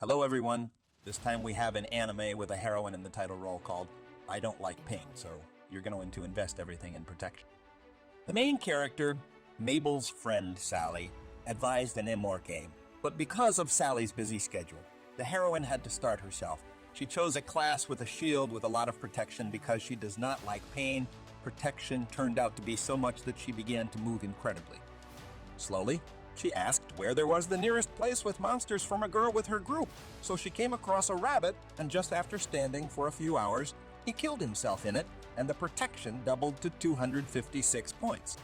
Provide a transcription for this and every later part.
Hello everyone, this time we have an anime with a heroine in the title role called I Don't Like Pain, so you're going to invest everything in protection. The main character, Mabel's friend Sally, advised an MMOR game, but because of Sally's busy schedule, the heroine had to start herself. She chose a class with a shield with a lot of protection because she does not like pain. Protection turned out to be so much that she began to move incredibly. Slowly, she asked where there was the nearest place with monsters from a girl with her group, so she came across a rabbit, and just after standing for a few hours, he killed himself in it, and the protection doubled to 256 points.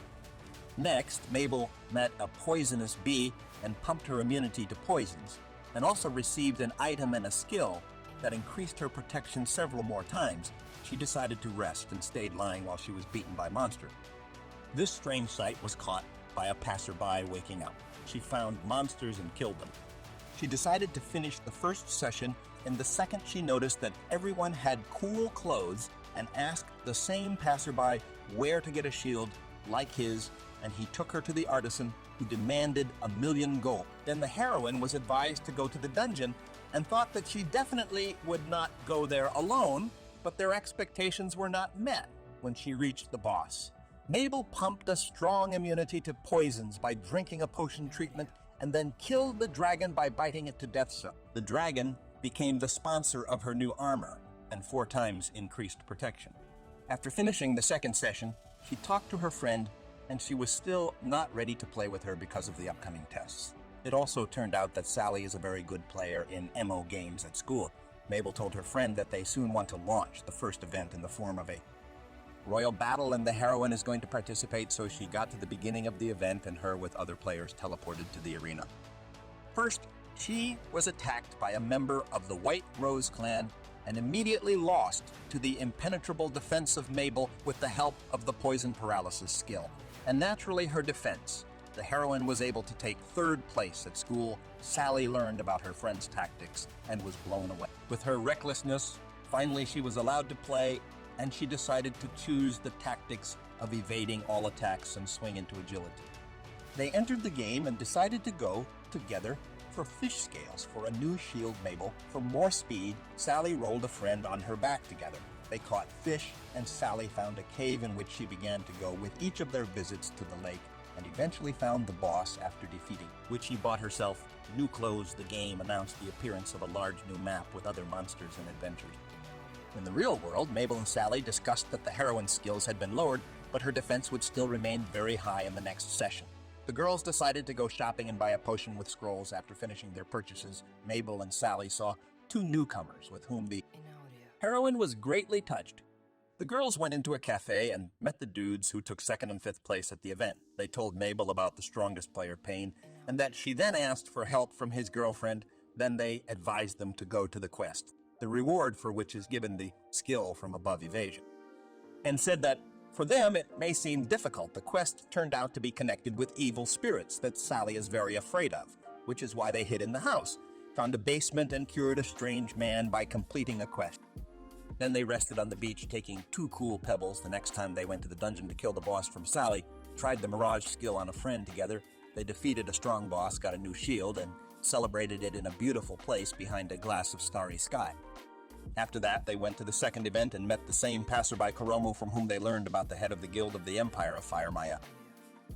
Next, Mabel met a poisonous bee and pumped her immunity to poisons, and also received an item and a skill that increased her protection several more times. She decided to rest and stayed lying while she was beaten by monsters. This strange sight was caught by a passerby waking up. She found monsters and killed them. She decided to finish the first session, and the second she noticed that everyone had cool clothes and asked the same passerby where to get a shield like his, and he took her to the artisan who demanded 1,000,000 gold. Then the heroine was advised to go to the dungeon and thought that she definitely would not go there alone, but their expectations were not met when she reached the boss. Mabel pumped a strong immunity to poisons by drinking a potion treatment and then killed the dragon by biting it to death. So the dragon became the sponsor of her new armor and 4 times increased protection. After finishing the second session, she talked to her friend, and she was still not ready to play with her because of the upcoming tests. It also turned out that Sally is a very good player in MMO games at school. Mabel told her friend that they soon want to launch the first event in the form of a royal battle, and the heroine is going to participate, so she got to the beginning of the event and her with other players teleported to the arena. First, she was attacked by a member of the White Rose clan and immediately lost to the impenetrable defense of Mabel with the help of the poison paralysis skill. And naturally her defense. The heroine was able to take 3rd place at school. Sally learned about her friend's tactics and was blown away. With her recklessness, finally she was allowed to play, and she decided to choose the tactics of evading all attacks and swing into agility. They entered the game and decided to go together for fish scales for a new shield. Mabel. For more speed, Sally rolled a friend on her back together. They caught fish, and Sally found a cave in which she began to go with each of their visits to the lake, and eventually found the boss after defeating, which she bought herself new clothes. The game announced the appearance of a large new map with other monsters and adventures. In the real world, Mabel and Sally discussed that the heroine's skills had been lowered, but her defense would still remain very high in the next session. The girls decided to go shopping and buy a potion with scrolls. After finishing their purchases, Mabel and Sally saw 2 newcomers with whom the heroine was greatly touched. The girls went into a cafe and met the dudes who took 2nd and 5th place at the event. They told Mabel about the strongest player, Pain, and that she then asked for help from his girlfriend. Then they advised them to go to the quest, the reward for which is given the skill from above evasion, and said that for them it may seem difficult. The quest turned out to be connected with evil spirits that Sally is very afraid of, which is why they hid in the house, found a basement, and cured a strange man by completing a quest. Then they rested on the beach, taking 2 cool pebbles. The next time they went to the dungeon to kill the boss from Sally, tried the mirage skill on a friend together. They defeated a strong boss, got a new shield, and celebrated it in a beautiful place behind a glass of starry sky. After that, they went to the second event and met the same passerby Kuromu from whom they learned about the head of the Guild of the Empire of Fire Maya.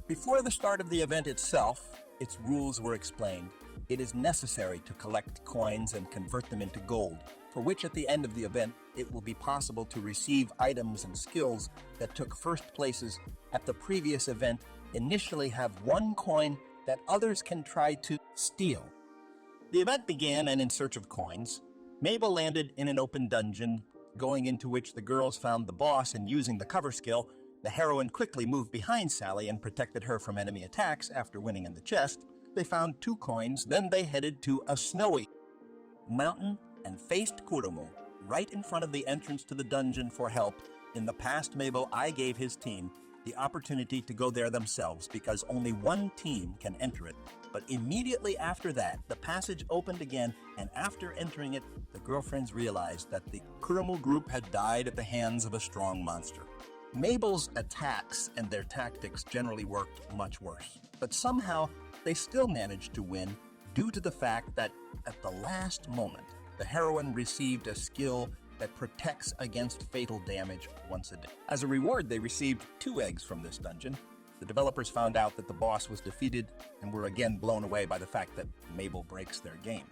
Before the start of the event itself, its rules were explained. It is necessary to collect coins and convert them into gold, for which at the end of the event, it will be possible to receive items and skills that took 1st places at the previous event. Initially have 1 coin that others can try to steal. The event began, and in search of coins, Mabel landed in an open dungeon, going into which the girls found the boss, and using the cover skill, the heroine quickly moved behind Sally and protected her from enemy attacks. After winning in the chest, they found 2 coins. Then they headed to a snowy mountain and faced Kuromu right in front of the entrance to the dungeon for help. In the past, Mabel I gave his team the opportunity to go there themselves because only 1 team can enter it. But immediately after that, the passage opened again, and after entering it, the girlfriends realized that the Kuromu group had died at the hands of a strong monster. Mabel's attacks and their tactics generally worked much worse, but somehow they still managed to win due to the fact that at the last moment, the heroine received a skill that protects against fatal damage once a day. As a reward, they received 2 eggs from this dungeon. The developers found out that the boss was defeated and were again blown away by the fact that Mabel breaks their game.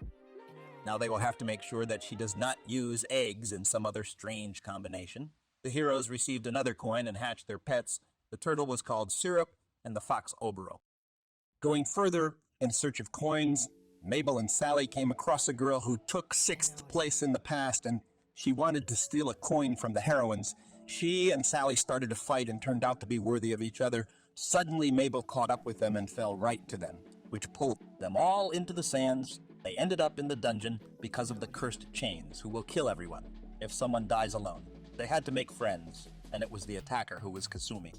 Now they will have to make sure that she does not use eggs in some other strange combination. The heroes received another coin and hatched their pets. The turtle was called Syrup and the fox Obero. Going further in search of coins, Mabel and Sally came across a girl who took 6th place in the past, and she wanted to steal a coin from the heroines. She and Sally started a fight and turned out to be worthy of each other. Suddenly, Mabel caught up with them and fell right to them, which pulled them all into the sands. They ended up in the dungeon because of the cursed chains, who will kill everyone if someone dies alone. They had to make friends, and it was the attacker who was Kasumi.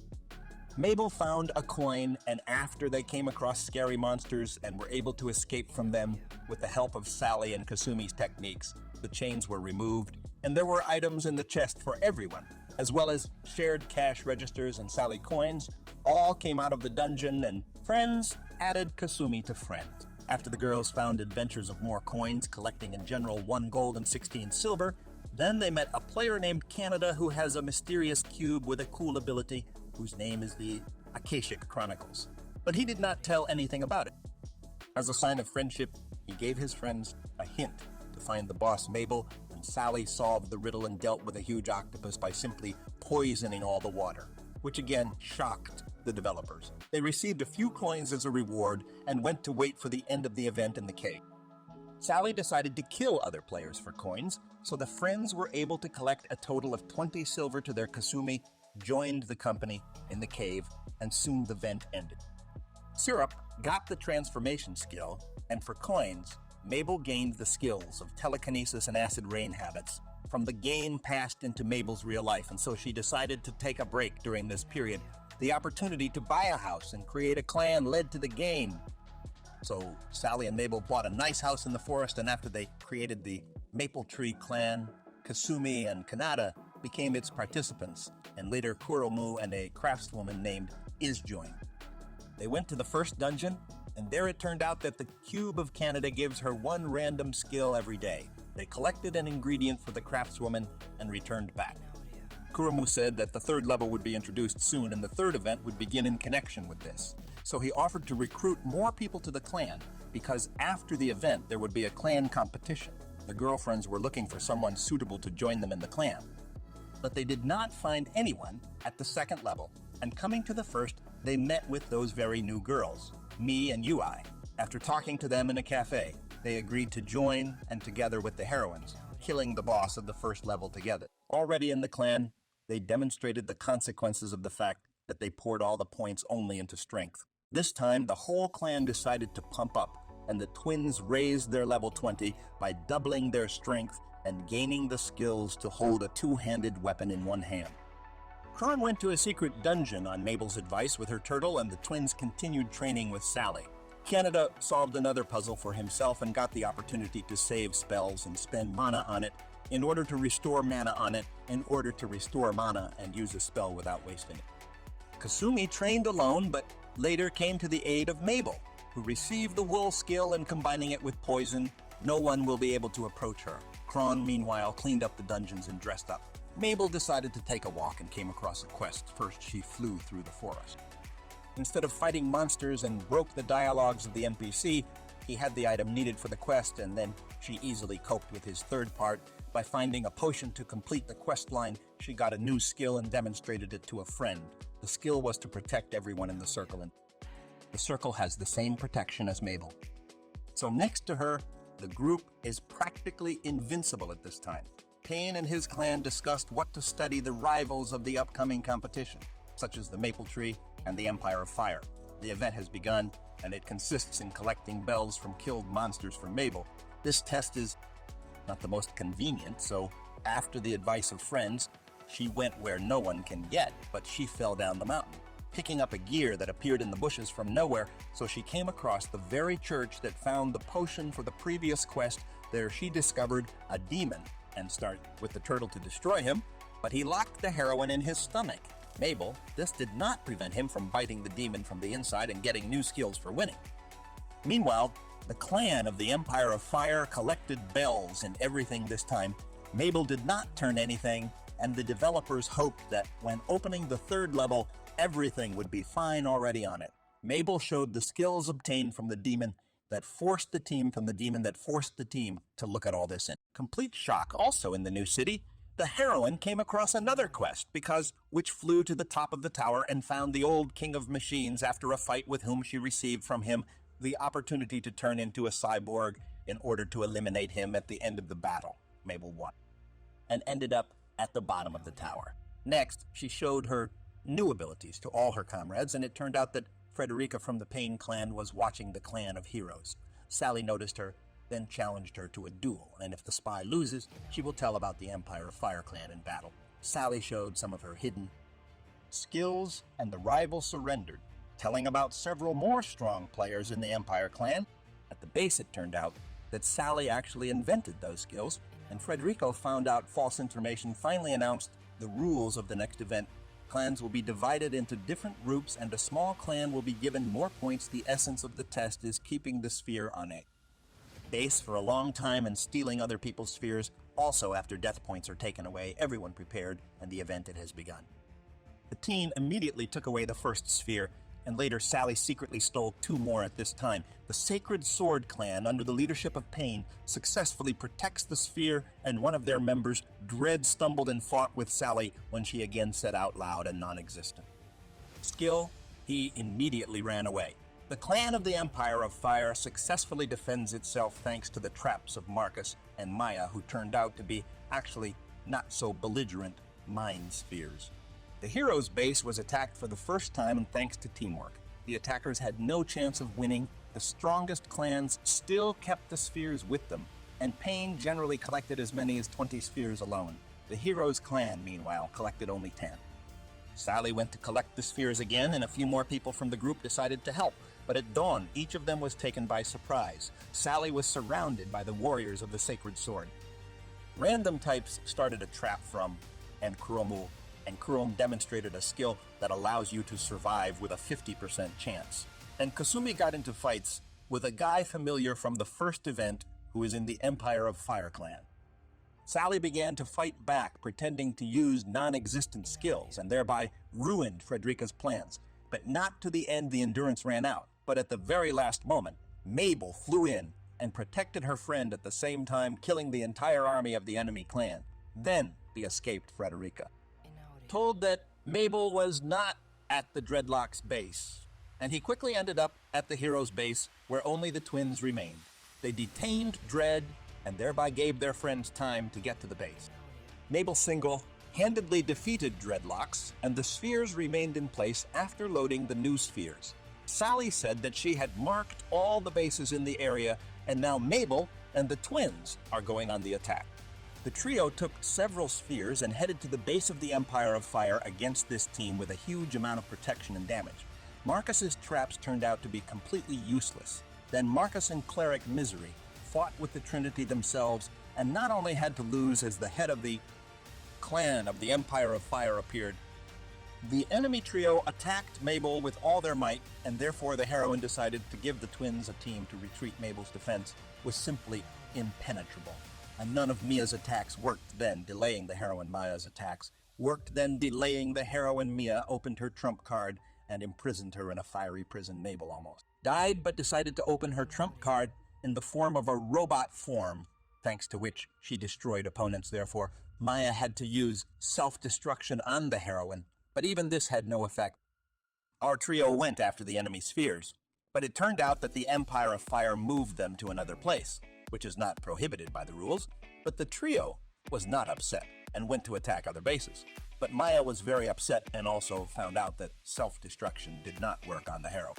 Mabel found a coin, and after they came across scary monsters and were able to escape from them with the help of Sally and Kasumi's techniques, the chains were removed, and there were items in the chest for everyone, as well as shared cash registers and Sally coins. All came out of the dungeon, and friends added Kasumi to friends. After the girls found adventures of more coins, collecting in general 1 gold and 16 silver, then they met a player named Canada who has a mysterious cube with a cool ability whose name is the Akashic Chronicles. But he did not tell anything about it. As a sign of friendship, he gave his friends a hint to find the boss Mabel, and Sally solved the riddle and dealt with a huge octopus by simply poisoning all the water, which again shocked the developers. They received a few coins as a reward and went to wait for the end of the event in the cave. Sally decided to kill other players for coins, so the friends were able to collect a total of 20 silver to their Kasumi, joined the company in the cave, and soon the event ended. Syrup got the transformation skill, and for coins, Mabel gained the skills of telekinesis and acid rain habits from the game passed into Mabel's real life, and so she decided to take a break during this period. The opportunity to buy a house and create a clan led to the game. So Sally and Mabel bought a nice house in the forest, and after they created the Maple Tree clan, Kasumi and Kanata became its participants, and later Kuromu and a craftswoman named Iz joined. They went to the first dungeon, and there it turned out that the Cube of Canada gives her 1 random skill every day. They collected an ingredient for the craftswoman and returned back. Kuromu said that the 3rd level would be introduced soon, and the 3rd event would begin in connection with this. So he offered to recruit more people to the clan, because after the event there would be a clan competition. The girlfriends were looking for someone suitable to join them in the clan. But they did not find anyone at the 2nd level, and coming to the 1st, they met with those very new girls, Mi and Itai. After talking to them in a cafe, they agreed to join, and together with the heroines, killing the boss of the 1st level together. Already in the clan, they demonstrated the consequences of the fact that they poured all the points only into strength. This time, the whole clan decided to pump up, and the twins raised their level 20 by doubling their strength and gaining the skills to hold a 2-handed weapon in one hand. Kron went to a secret dungeon on Mabel's advice with her turtle, and the twins continued training with Sally. Canada solved another puzzle for himself and got the opportunity to save spells and spend mana on it in order to restore mana and use a spell without wasting it. Kasumi trained alone, but later came to the aid of Mabel, who received the wool skill, and combining it with poison, no one will be able to approach her. Kron, meanwhile, cleaned up the dungeons and dressed up. Mabel decided to take a walk and came across a quest. First, she flew through the forest. Instead of fighting monsters and broke the dialogues of the NPC, he had the item needed for the quest, and then she easily coped with his 3rd part. By finding a potion to complete the quest line, she got a new skill and demonstrated it to a friend. The skill was to protect everyone in the circle, and the circle has the same protection as Mabel. So next to her, the group is practically invincible at this time. Pain and his clan discussed what to study the rivals of the upcoming competition, such as the Maple Tree and the Empire of Fire. The event has begun, and it consists in collecting bells from killed monsters for Mabel. This test is not the most convenient, so after the advice of friends, she went where no one can get, but she fell down the mountain, picking up a gear that appeared in the bushes from nowhere, so she came across the very church that found the potion for the previous quest. There she discovered a demon and started with the turtle to destroy him, but he locked the heroine in his stomach. Mabel, this did not prevent him from biting the demon from the inside and getting new skills for winning. Meanwhile, The clan of the Empire of Fire collected bells and everything this time. Mabel did not turn anything, and the developers hoped that when opening the third level, everything would be fine already on it. Mabel showed the skills obtained from the demon that forced the team to look at all this in complete shock. Also in the new city, the heroine came across another quest, which flew to the top of the tower and found the old king of machines after a fight with whom she received from him the opportunity to turn into a cyborg in order to eliminate him at the end of the battle. Mabel won and ended up at the bottom of the tower. Next, she showed her new abilities to all her comrades, and it turned out that Frederica from the Pain clan was watching the clan of heroes. Sally noticed her, then challenged her to a duel, and if the spy loses, she will tell about the Empire of Fire clan in battle. Sally showed some of her hidden skills, and the rival surrendered, telling about several more strong players in the Empire clan. At the base, it turned out that Sally actually invented those skills, and Frederico found out false information, finally announced the rules of the next event. Clans will be divided into different groups, and a small clan will be given more points. The essence of the test is keeping the sphere on a base for a long time and stealing other people's spheres. Also, after death points are taken away, everyone prepared, and the event has begun. The team immediately took away the first sphere, and later Sally secretly stole 2 more at this time. The Sacred Sword clan, under the leadership of Pain, successfully protects the sphere, and one of their members, Dread, stumbled and fought with Sally when she again said out loud and non-existent skill, he immediately ran away. The clan of the Empire of Fire successfully defends itself thanks to the traps of Marcus and Maya, who turned out to be actually not so belligerent mind spheres. The hero's base was attacked for the first time, and thanks to teamwork, the attackers had no chance of winning. The strongest clans still kept the spheres with them, and Pain generally collected as many as 20 spheres alone. The hero's clan, meanwhile, collected only 10. Sally went to collect the spheres again, and a few more people from the group decided to help. But at dawn, each of them was taken by surprise. Sally was surrounded by the warriors of the Sacred Sword. Random types started a trap from and Kurom demonstrated a skill that allows you to survive with a 50% chance. And Kasumi got into fights with a guy familiar from the first event who is in the Empire of Fire clan. Sally began to fight back, pretending to use non-existent skills, and thereby ruined Frederica's plans. But not to the end. The endurance ran out. But at the very last moment, Mabel flew in and protected her friend at the same time, killing the entire army of the enemy clan. Then the escaped Frederica told that Mabel was not at the Dreadlock's base, and he quickly ended up at the hero's base, where only the twins remained. They detained Dread and thereby gave their friends time to get to the base. Mabel single-handedly defeated Dreadlocks, and the spheres remained in place after loading the new spheres. Sally said that she had marked all the bases in the area, and now Mabel and the twins are going on the attack. The trio took several spheres and headed to the base of the Empire of Fire against this team with a huge amount of protection and damage. Marcus's traps turned out to be completely useless. Then Marcus and Cleric Misery fought with the Trinity themselves, and not only had to lose as the head of the clan of the Empire of Fire appeared, the enemy trio attacked Mabel with all their might, and therefore the heroine decided to give the twins a team to retreat. Mabel's defense was simply impenetrable. And none of Mia's attacks worked then, delaying the heroine. Maya's attacks worked then, delaying the heroine. Mia opened her trump card and imprisoned her in a fiery prison. Mabel almost died, but decided to open her trump card in the form of a robot form, thanks to which she destroyed opponents. Therefore, Maya had to use self-destruction on the heroine, but even this had no effect. Our trio went after the enemy spheres, but it turned out that the Empire of Fire moved them to another place, which is not prohibited by the rules, but the trio was not upset and went to attack other bases. But Maya was very upset and also found out that self-destruction did not work on the hero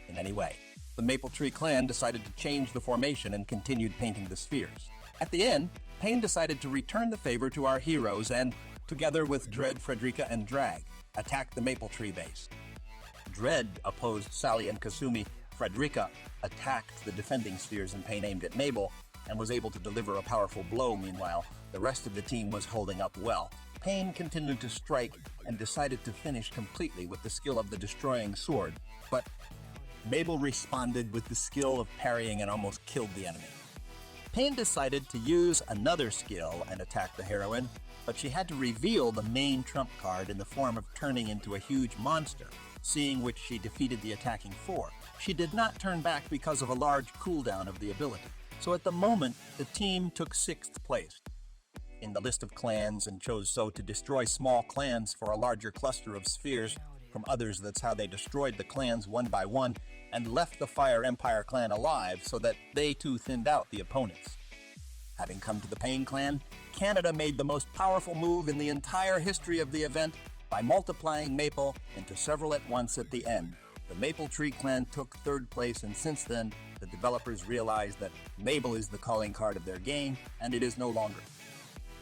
in any way. The Maple Tree clan decided to change the formation and continued painting the spheres. At the end, Pain decided to return the favor to our heroes and, together with Dread, Frederica, and Drag, attacked the Maple Tree base. Dread opposed Sally and Kasumi. Frederica attacked the defending spheres, and Pain aimed at Mabel and was able to deliver a powerful blow. Meanwhile, the rest of the team was holding up well. Pain continued to strike and decided to finish completely with the skill of the destroying sword, but Mabel responded with the skill of parrying and almost killed the enemy. Pain decided to use another skill and attack the heroine, but she had to reveal the main trump card in the form of turning into a huge monster, seeing which she defeated the attacking four. She did not turn back because of a large cooldown of the ability, so at the moment, the team took 6th place in the list of clans and chose so to destroy small clans for a larger cluster of spheres from others. That's how they destroyed the clans one by one and left the Fire Empire clan alive so that they too thinned out the opponents. Having come to the Pain clan, Canada made the most powerful move in the entire history of the event by multiplying Maple into several at once at the end. The Maple Tree clan took 3rd place, and since then, the developers realized that Mabel is the calling card of their game, and it is no longer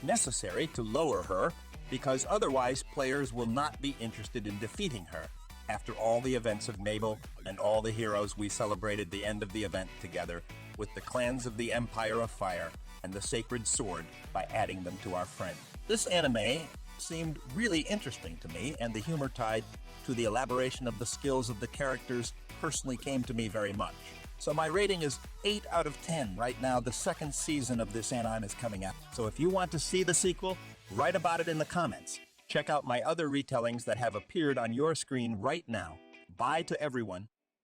necessary to lower her, because otherwise players will not be interested in defeating her. After all the events of Mabel and all the heroes, we celebrated the end of the event together with the clans of the Empire of Fire and the Sacred Sword by adding them to our friend. This anime seemed really interesting to me, and the humor tied to the elaboration of the skills of the characters personally came to me very much. So my rating is 8 out of 10. Right now, the 2nd season of this anime is coming out. So if you want to see the sequel, write about it in the comments. Check out my other retellings that have appeared on your screen right now. Bye to everyone.